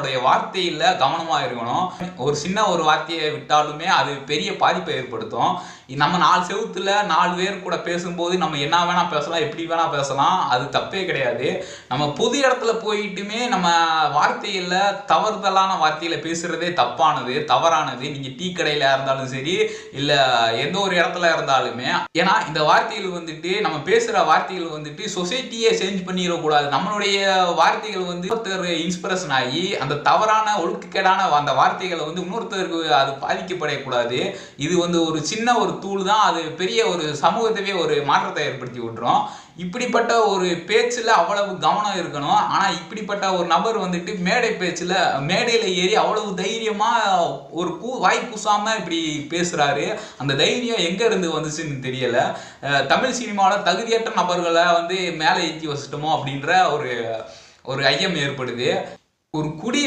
நம்மளுடைய வார்த்தையில் கவனமாக இருக்கணும். ஒரு சின்ன ஒரு வார்த்தையை விட்டாலுமே அது பெரிய பாதிப்பை ஏற்படுத்தும். நம்ம 4 செவுத்துல 4 பேர் கூட பேசும்போது நம்ம என்ன வேணா பேசலாம், எப்படி வேணா பேசலாம், அது தப்பே கிடையாது. நம்ம பொது இடத்துல போயிட்டுமே நம்ம வார்த்தையில் தவறுதலான வார்த்தையில பேசுறதே தப்பானது, தவறானது. நீங்க டீ கடையில இருந்தாலும் சரி, இல்ல எந்த ஒரு இடத்துல இருந்தாலுமே. ஏன்னா இந்த வார்த்தைகள் வந்துட்டு நம்ம பேசுற வார்த்தைகள் வந்துட்டு சொசைட்டியே சேஞ்ச் பண்ணிடக்கூடாது. நம்மளுடைய வார்த்தைகள் வந்து ஒருத்தர் இன்ஸ்பிரேஷன் ஆகி அந்த தவறான ஒழுக்கக்கேடான அந்த வார்த்தைகளை வந்து இன்னொருத்தருக்கு அது பாதிக்கப்படக்கூடாது. இது வந்து ஒரு சின்ன ஒரு தூள் தான், அது பெரிய ஒரு சமூகத்தவே ஒரு மாற்றத்தை ஏற்படுத்தி விட்டுரும். இப்படிப்பட்ட ஒரு பேச்சுல அவ்வளவு கவனம் இருக்கணும். ஆனா இப்படிப்பட்ட ஒரு நபர் வந்துட்டு மேடை பேச்சுல மேடையில ஏறி அவ்வளவு தைரியமா ஒரு வாய் கூசாம இப்படி பேசுறாரு. அந்த தைரியம் எங்க இருந்து வந்துச்சுன்னு தெரியல. தமிழ் சினிமாவோட தகுதியற்ற நபர்களை வந்து மேலே ஏற்றி வச்சுட்டோமோ அப்படின்ற ஒரு ஐயம் ஏற்படுது. ஒரு குடி